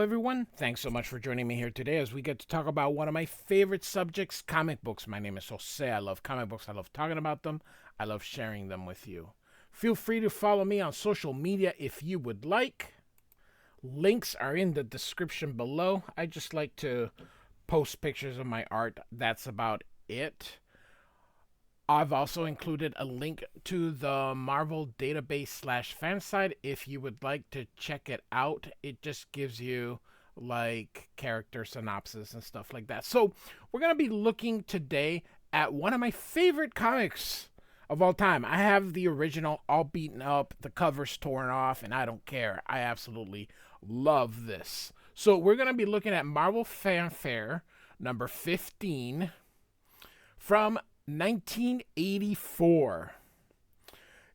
everyone. Thanks so much for joining me here today as we get to talk about one of my favorite subjects, comic books. My name is Jose. I love comic books. I love talking about them. I love sharing them with you. Feel free to follow me on social media if you would like. Links are in the description below. I just like to post pictures of my art. That's about it. I've also included a link to the Marvel database slash fan site if you would like to check it out. It just gives you like character synopsis and stuff like that. So we're going to be looking today at one of my favorite comics of all time. I have the original all beaten up, the cover's torn off, and I don't care. I absolutely love this. So we're going to be looking at Marvel Fanfare number 15 from 1984.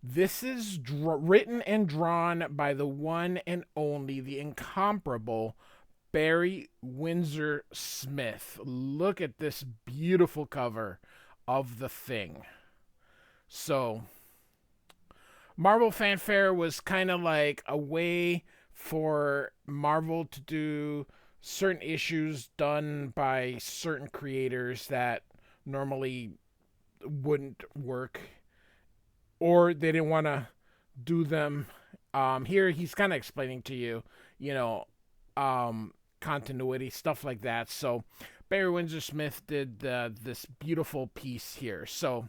This is written and drawn by the one and only, the incomparable Barry Windsor Smith. Look at this beautiful cover of the Thing. So, Marvel Fanfare was kind of like a way for Marvel to do certain issues done by certain creators that normally wouldn't work, or they didn't want to do them. Here he's kind of explaining to you, continuity, stuff like that. So Barry Windsor Smith did this beautiful piece here. So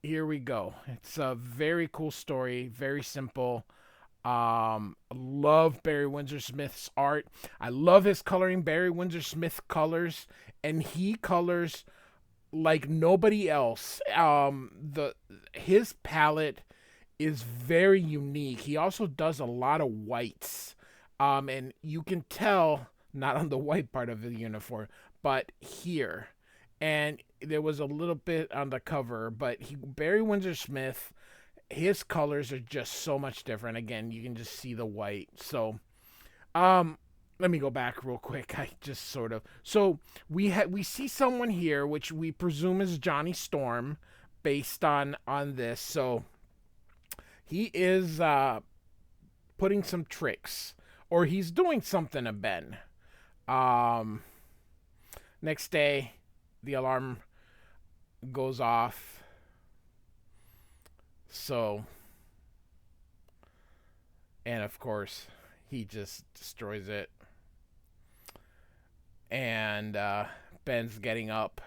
here we go. It's a very cool story, very simple. Love Barry Windsor Smith's art. I love his coloring. Barry Windsor Smith colors, and he colors like nobody else. His palette is very unique. He also does a lot of whites. And you can tell, not on the white part of the uniform, but here. And there was a little bit on the cover, but Barry Windsor Smith, his colors are just so much different. Again, you can just see the white. So, let me go back real quick. I just sort of we see someone here, which we presume is Johnny Storm, based on this. So he is putting some tricks, or he's doing something to Ben. Next day, the alarm goes off. So, and of course, he just destroys it. And Ben's getting up.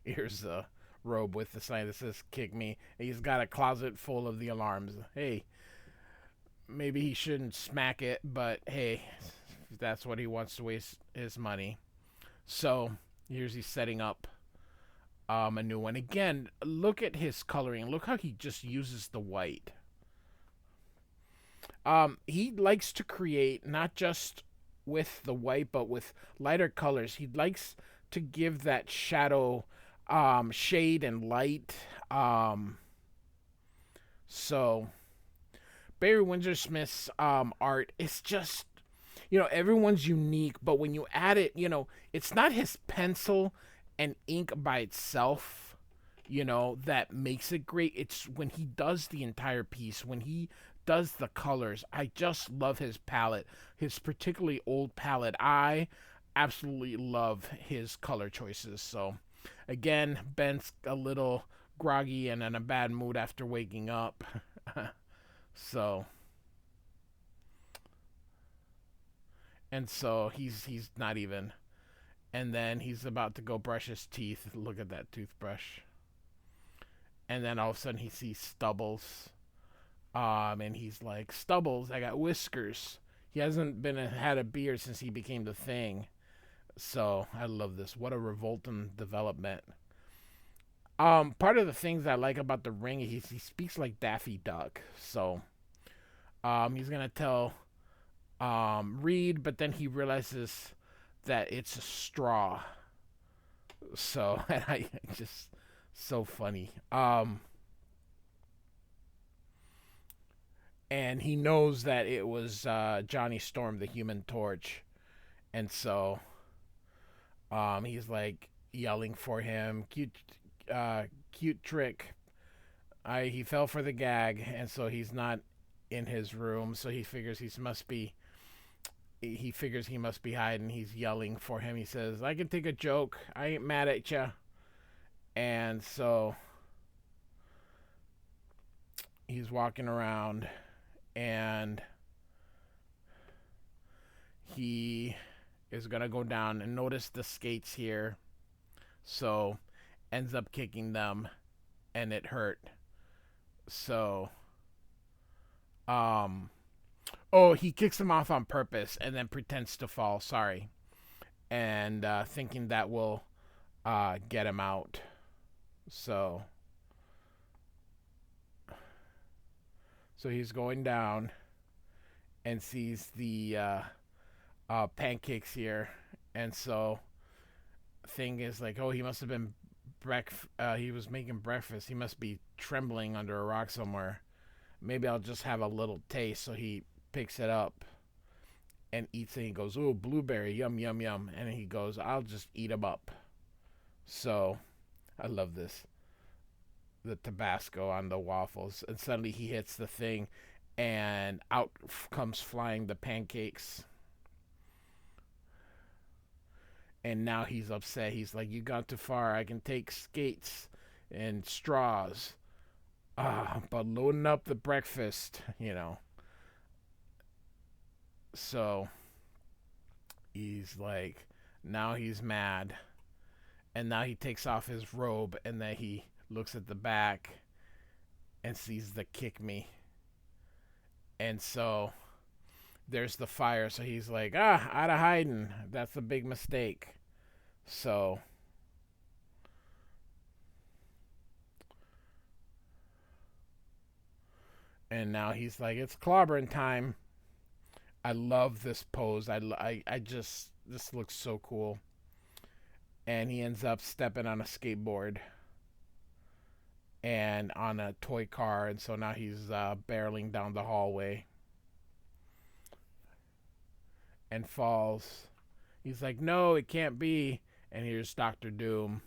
Here's the robe with the sign that says "Kick me." He's got a closet full of the alarms. Hey, maybe he shouldn't smack it, but hey, that's what he wants to waste his money. So he's setting up a new one. Again, look at his coloring. Look how he just uses the white. He likes to create not just with the white, but with lighter colors. He likes to give that shadow, shade and light. So Barry Windsor Smith's art is just, everyone's unique, but when you add it, it's not his pencil and ink by itself, that makes it great. It's when he does the entire piece, when he does the colors. I just love his palette, his particularly old palette. I absolutely love his color choices. So, again, Ben's a little groggy and in a bad mood after waking up. So, and so he's not even. And then he's about to go brush his teeth. Look at that toothbrush. And then all of a sudden he sees Stubbles. And he's like, "Stubbles, I got whiskers." He hasn't had a beard since he became the Thing. So I love this. What a revolting development. Part of the things I like about the Ring, he speaks like Daffy Duck. So he's gonna tell Reed, but then he realizes that it's a straw. So and I just so funny. And he knows that it was Johnny Storm, the Human Torch, and so he's like yelling for him, cute trick. He fell for the gag, and so he's not in his room. So he figures he must be he figures he must be hiding. He's yelling for him. He says, "I can take a joke. I ain't mad at ya." And so he's walking around, and he is gonna go down and notice the skates here. So ends up kicking them, and it hurt. So um oh, he kicks him off on purpose and then pretends to fall. Sorry, and thinking that will get him out. So he's going down and sees the pancakes here, and so thing is like, oh, he must have been he was making breakfast. He must be trembling under a rock somewhere. Maybe I'll just have a little taste. So he picks it up and eats it. He goes, "Oh, blueberry, yum, yum, yum." And he goes, "I'll just eat them up." So I love this. The Tabasco on the waffles. And suddenly he hits the thing, and out comes flying the pancakes. And now he's upset. He's like, "You got too far. I can take skates and straws. But loading up the breakfast, you know." So he's like, now he's mad. And now he takes off his robe, and then he looks at the back and sees the kick me. And so there's the fire. So he's like, out of hiding. That's a big mistake. So and now he's like, it's clobbering time. I love this pose. I just, this looks so cool. And he ends up stepping on a skateboard and on a toy car. And so now he's barreling down the hallway and falls. He's like, "No, it can't be." And here's Doctor Doom.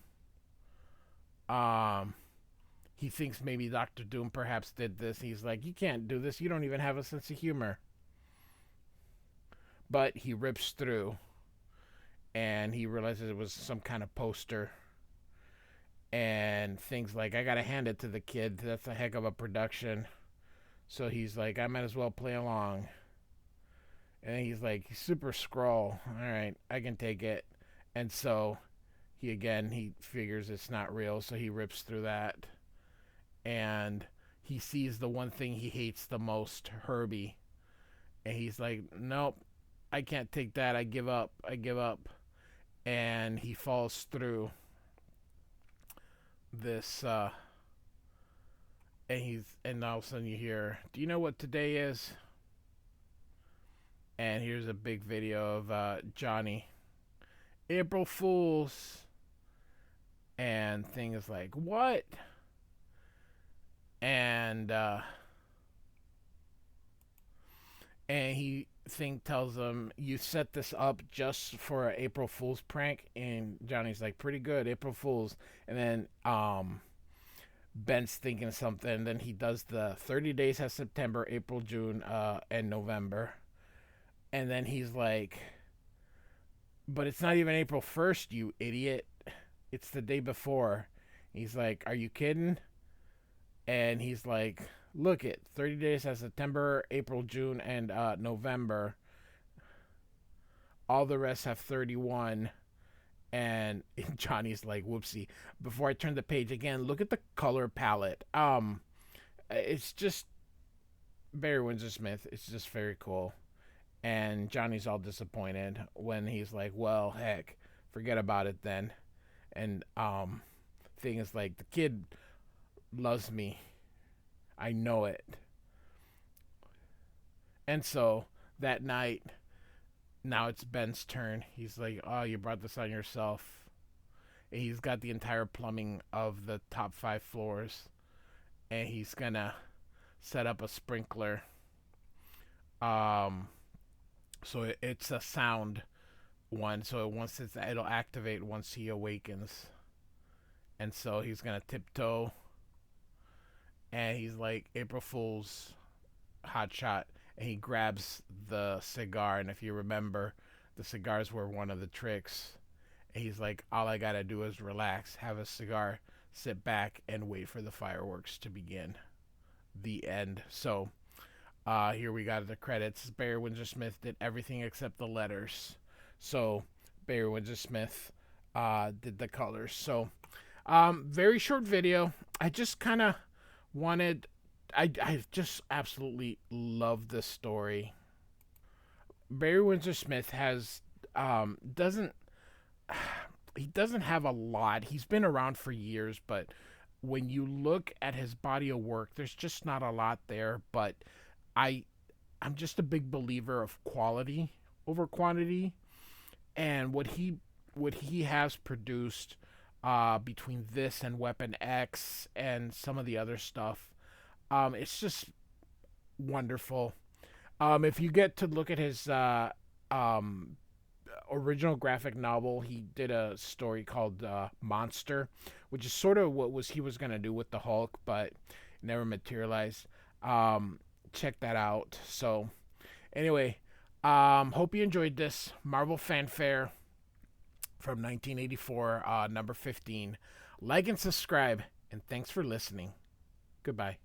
He thinks maybe Doctor Doom perhaps did this. He's like, "You can't do this. You don't even have a sense of humor." But he rips through, and he realizes it was some kind of poster. And things like, "I gotta hand it to the kid. That's a heck of a production." So he's like, "I might as well play along." And he's like, "Super Skrull. All right, I can take it." And so he figures it's not real, so he rips through that. And he sees the one thing he hates the most, Herbie. And he's like, "Nope, I can't take that. I give up. I give up." And he falls through this and all of a sudden you hear, "Do you know what today is?" And here's a big video of Johnny, "April Fools." And thing is like, "What?" And he thing tells him, "You set this up just for an April Fool's prank." And Johnny's like, "Pretty good, April Fool's." And then Ben's thinking something, and then he does the 30 days has September, April, June, and November. And then he's like, "But it's not even April 1st, you idiot. It's the day before." He's like, "Are you kidding?" And he's like, "Look it, 30 days has September, April, June, and November. All the rest have 31. And Johnny's like, "Whoopsie." Before I turn the page again, look at the color palette. It's just Barry Windsor Smith. It's just very cool. And Johnny's all disappointed when he's like, "Well, heck, forget about it then." And thing is like, "The kid loves me. I know it." And so that night, now it's Ben's turn. He's like, "Oh, you brought this on yourself." And he's got the entire plumbing of the top 5 floors, and he's gonna set up a sprinkler. So it's a sound one. So it'll activate once he awakens. And so he's gonna tiptoe, and he's like, "April Fool's, hot shot." and he grabs the cigar. And if you remember, the cigars were one of the tricks. And he's like, all I gotta do is relax, have a cigar, sit back, and wait for the fireworks to begin. The end. So here we got the credits. Barry Windsor Smith did everything except the letters. So Barry Windsor Smith did the colors. So very short video. I just kind of wanted. I just absolutely love this story. Barry Windsor Smith has doesn't he doesn't have a lot. He's been around for years, but when you look at his body of work, there's just not a lot there. But I I'm just a big believer of quality over quantity, and what he has produced between this and Weapon X and some of the other stuff, it's just wonderful. If you get to look at his um, original graphic novel, he did a story called Monster, which is sort of what was he was gonna do with the Hulk, but never materialized. Check that out. So anyway, hope you enjoyed this Marvel Fanfare from 1984, number 15. Like and subscribe, and thanks for listening. Goodbye.